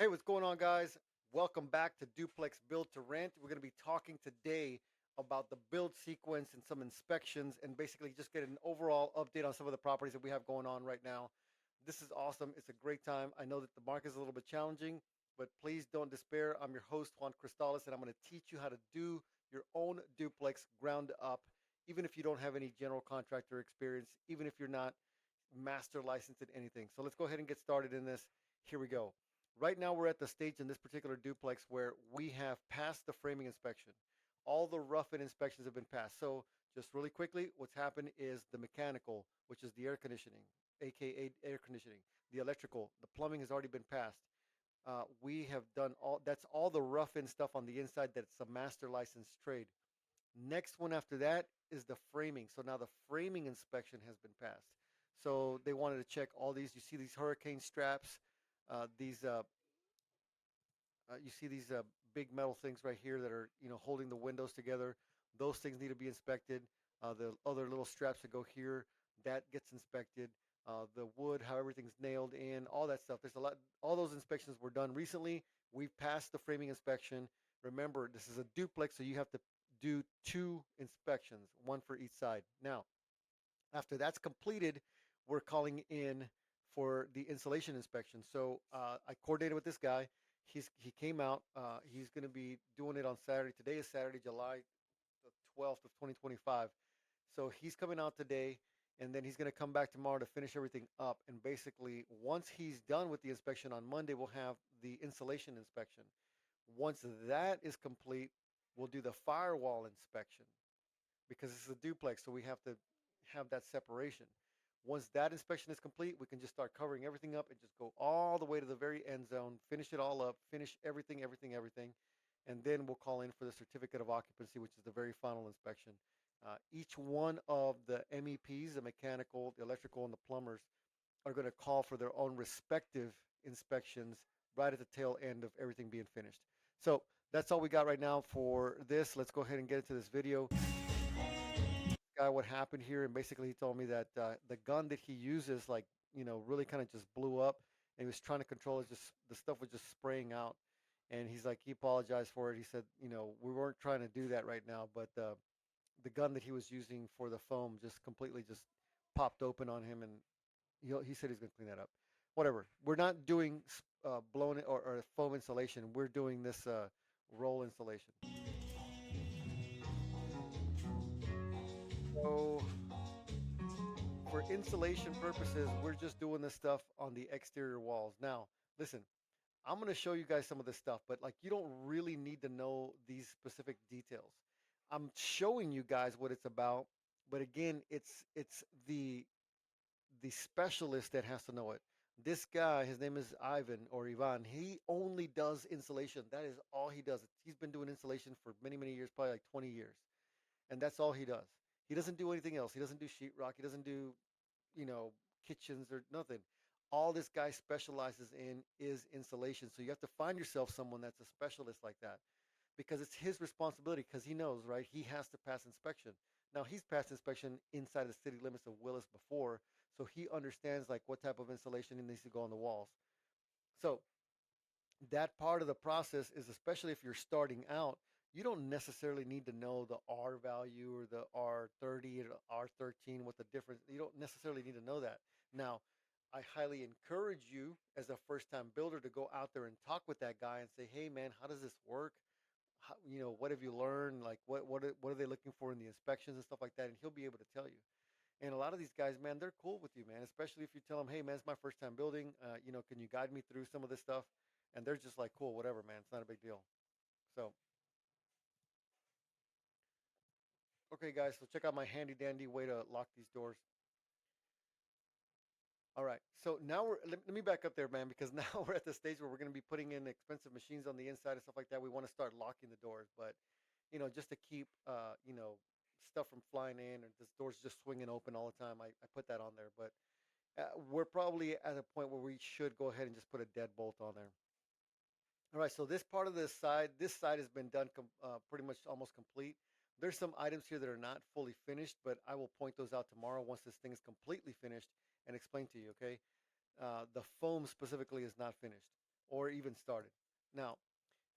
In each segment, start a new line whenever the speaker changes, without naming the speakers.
Hey, what's going on, guys? Welcome back to Duplex Build to Rent. We're going to be talking today about the build sequence and some inspections, and basically just get an overall update on some of the properties that we have going on right now. This is awesome. It's a great time. I know that the market is a little bit challenging, but please don't despair. I'm your host, Juan Cristales, and I'm going to teach you how to do your own duplex ground up, even if you don't have any general contractor experience, even if you're not master licensed in anything. So let's go ahead and get started in this. Here we go. Right now, we're at the stage in this particular duplex where we have passed the framing inspection. All the rough-in inspections have been passed. So just really quickly, what's happened is the mechanical, which is the air conditioning, aka air conditioning, the electrical, the plumbing has already been passed. We have done all, that's all the rough-in stuff on the inside that's a master license trade. Next one after that is the framing. So now the framing inspection has been passed. So they wanted to check all these. You see these hurricane straps, these you see these big metal things right here that are holding the windows together. Those things need to be inspected. The other little straps that go here, that gets inspected. The wood, how everything's nailed in, all that stuff. There's a lot. All those inspections were done recently. We've passed the framing inspection. Remember, this is a duplex, so you have to do two inspections, one for each side. Now, after that's completed, we're calling in for the insulation inspection. So I coordinated with this guy. He came out. He's going to be doing it on Saturday. Today is Saturday, July the 12th of 2025. So he's coming out today, and then he's going to come back tomorrow to finish everything up. And basically, once he's done with the inspection on Monday, we'll have the insulation inspection. Once that is complete, we'll do the firewall inspection because this is a duplex, so we have to have that separation. Once that inspection is complete, we can just start covering everything up and just go all the way to the very end zone, finish it all up, finish everything, everything, everything, and then we'll call in for the certificate of occupancy, which is the very final inspection. Each one of the MEPs, the mechanical, the electrical, and the plumbers, are going to call for their own respective inspections right at the tail end of everything being finished. So that's all we got right now for this. Let's go ahead and get into this video. Guy what happened here, and basically he told me that the gun that he uses, like, really kind of just blew up, and he was trying to control it. Just the stuff was just spraying out, and he's like, he apologized for it. He said, we weren't trying to do that right now, but the gun that he was using for the foam just completely just popped open on him, and he said he's going to clean that up. Whatever. We're not doing blown or foam insulation. We're doing this roll insulation. So for insulation purposes, we're just doing this stuff on the exterior walls. Now, listen, I'm going to show you guys some of this stuff, but like, you don't really need to know these specific details. I'm showing you guys what it's about, but again, it's the specialist that has to know it. This guy, his name is Ivan or Ivan. He only does insulation. That is all he does. He's been doing insulation for many, many years, probably like 20 years. And that's all he does. He doesn't do anything else. He doesn't do sheetrock. He doesn't do, you know, kitchens or nothing. All this guy specializes in is insulation. So you have to find yourself someone that's a specialist like that, because it's his responsibility, because he knows, right? He has to pass inspection. Now, he's passed inspection inside the city limits of Willis before, so he understands like what type of insulation needs to go on the walls. So that part of the process is, especially if you're starting out, you don't necessarily need to know the R value or the R30 or the R13, what the difference. You don't necessarily need to know that. Now, I highly encourage you as a first-time builder to go out there and talk with that guy and say, "Hey, man, how does this work? What have you learned? Like, what are they looking for in the inspections and stuff like that?" And he'll be able to tell you. And a lot of these guys, man, they're cool with you, man. Especially if you tell them, "Hey, man, it's my first time building. Can you guide me through some of this stuff?" And they're just like, "Cool, whatever, man. It's not a big deal." So, okay, guys. So check out my handy dandy way to lock these doors. All right. So now let me back up there, man, because now we're at the stage where we're going to be putting in expensive machines on the inside and stuff like that. We want to start locking the doors, but just to keep stuff from flying in, or this doors just swinging open all the time. I put that on there, but we're probably at a point where we should go ahead and just put a deadbolt on there. All right, so this side has been done pretty much almost complete. There's some items here that are not fully finished, but I will point those out tomorrow once this thing is completely finished and explain to you, okay? The foam specifically is not finished. or even started. Now,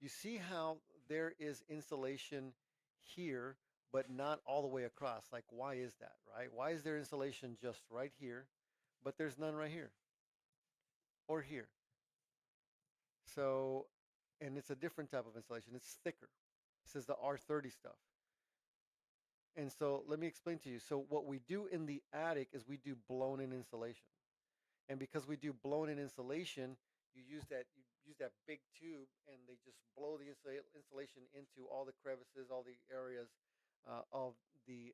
you see how there is insulation here, but not all the way across. Like, why is that, right? Why is there insulation just right here, but there's none right here or here? So, and it's a different type of insulation. It's thicker. This is the R30 stuff. And so let me explain to you. So what we do in the attic is we do blown in insulation. And because we do blown in insulation, you use that big tube and they just blow the insulation into all the crevices, all the areas of the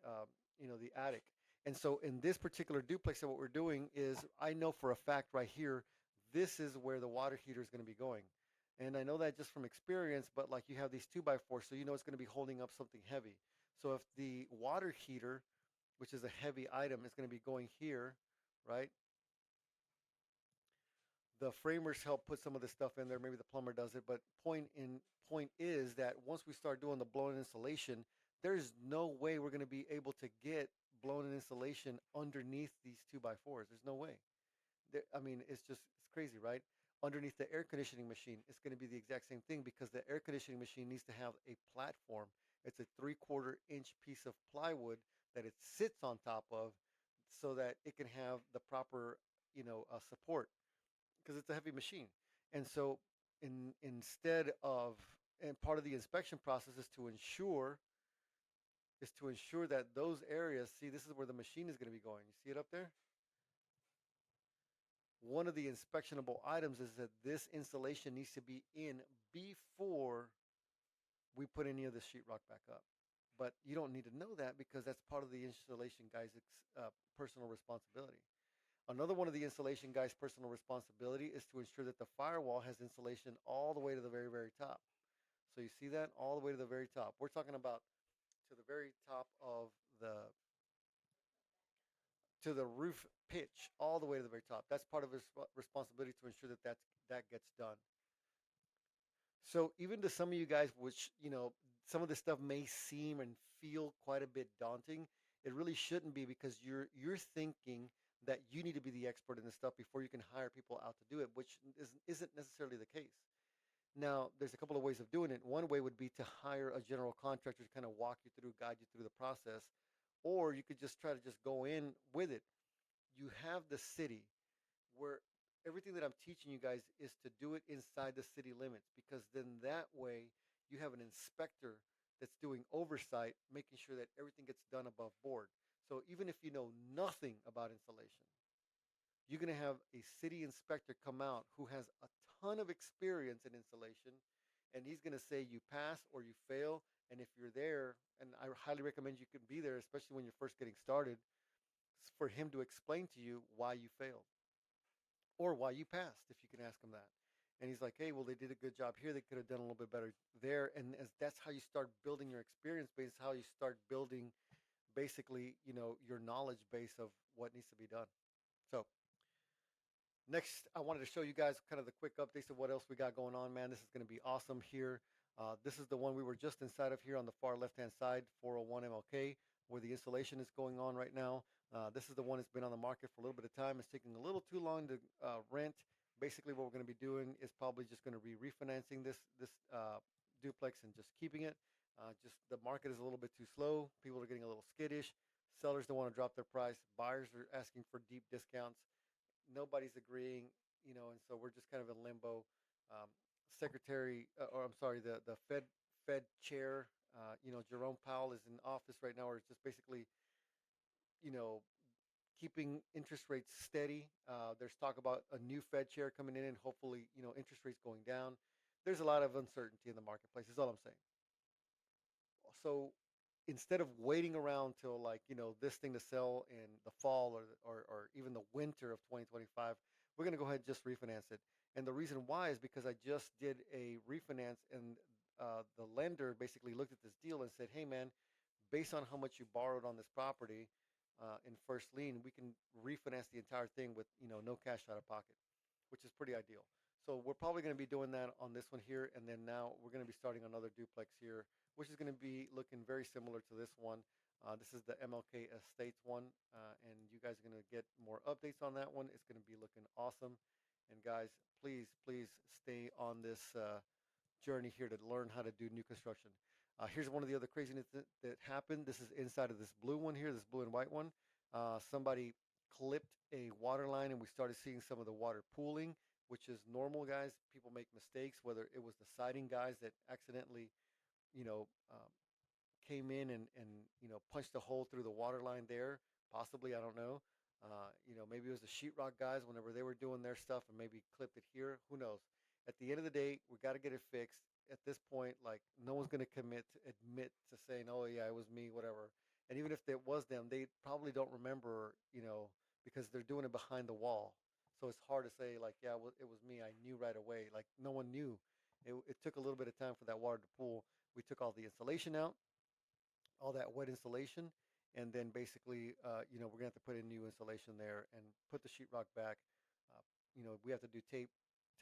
the attic. And so in this particular duplex, what we're doing is I know for a fact right here, this is where the water heater is going to be going. And I know that just from experience, but like you have these 2x4, so you know it's going to be holding up something heavy. So if the water heater, which is a heavy item, is going to be going here, right? The framers help put some of this stuff in there. Maybe the plumber does it, but point is that once we start doing the blown insulation, there's no way we're going to be able to get blown in insulation underneath these 2x4s. There's no way. I mean, it's crazy, right? Underneath the air conditioning machine, it's going to be the exact same thing because the air conditioning machine needs to have a platform. It's a 3/4 inch piece of plywood that it sits on top of, so that it can have the proper, support because it's a heavy machine. And so, instead of and part of the inspection process is to ensure that those areas, see, this is where the machine is going to be going. You see it up there? One of the inspectionable items is that this insulation needs to be in before we put any of the sheetrock back up. But you don't need to know that because that's part of the installation guy's personal responsibility. Another one of the installation guy's personal responsibility is to ensure that the firewall has insulation all the way to the very, very top. So you see that all the way to the very top. We're talking about to the very top of the to the roof pitch, all the way to the very top. That's part of his responsibility to ensure that gets done. So even to some of you guys, which some of this stuff may seem and feel quite a bit daunting, it really shouldn't be because you're thinking that you need to be the expert in this stuff before you can hire people out to do it, which isn't necessarily the case. Now, there's a couple of ways of doing it. One way would be to hire a general contractor to kind of walk you through, guide you through the process, or you could just try to just go in with it. You have the city where everything that I'm teaching you guys is to do it inside the city limits, because then that way you have an inspector that's doing oversight, making sure that everything gets done above board. So even if you know nothing about installation, you're going to have a city inspector come out who has a ton of experience in installation, and he's going to say you pass or you fail. And if you're there, and I highly recommend you can be there, especially when you're first getting started, for him to explain to you why you failed or why you passed, if you can ask him that. And he's like, hey, well, they did a good job here. They could have done a little bit better there. And as that's how you start building your experience base, how you start building basically, your knowledge base of what needs to be done. So next, I wanted to show you guys kind of the quick updates of what else we got going on, man. This is going to be awesome here. This is the one we were just inside of here on the far left-hand side, 401 MLK, where the installation is going on right now. This is the one that's been on the market for a little bit of time. It's taking a little too long to rent. Basically, what we're going to be doing is probably just going to be refinancing this duplex and just keeping it. Just the market is a little bit too slow. People are getting a little skittish. Sellers don't want to drop their price. Buyers are asking for deep discounts. Nobody's agreeing, and so we're just kind of in limbo. Um, Secretary, or I'm sorry, the Fed chair, Jerome Powell is in office right now, or it's just basically, you know, keeping interest rates steady. There's talk about a new Fed chair coming in, and hopefully, interest rates going down. There's a lot of uncertainty in the marketplace. Is all I'm saying. So instead of waiting around till, like, this thing to sell in the fall, or even the winter of 2025, we're going to go ahead and just refinance it. And the reason why is because I just did a refinance, and the lender basically looked at this deal and said, hey man, based on how much you borrowed on this property in first lien, we can refinance the entire thing with no cash out of pocket, which is pretty ideal. So we're probably going to be doing that on this one here, and then now we're going to be starting another duplex here, which is going to be looking very similar to this one. This is the MLK Estates one, and you guys are going to get more updates on that one. It's going to be looking awesome, And guys, please stay on this journey here to learn how to do new construction. Here's one of the other craziness that happened. This is inside of this blue one here, this blue and white one. Somebody clipped a water line, and we started seeing some of the water pooling, which is normal, guys. People make mistakes, whether it was the siding guys that accidentally, you know, came in and punched a hole through the water line there. Possibly, I don't know. Maybe it was the sheetrock guys whenever they were doing their stuff and maybe clipped it here. Who knows? At the end of the day, we got to get it fixed. At this point, like no one's going to admit to saying, "Oh yeah, it was me," whatever. And even if it was them, they probably don't remember, because they're doing it behind the wall. So it's hard to say like, "Yeah, well, it was me. I knew right away." Like no one knew. It took a little bit of time for that water to pool. We took all the insulation out, all that wet insulation, and then basically, we're gonna have to put in new insulation there and put the sheetrock back. We have to do tape,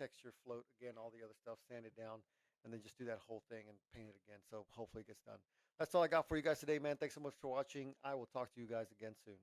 texture, float again, all the other stuff, sand it down, and then just do that whole thing and paint it again. So hopefully it gets done. That's all I got for you guys today, man. Thanks so much for watching. I will talk to you guys again soon.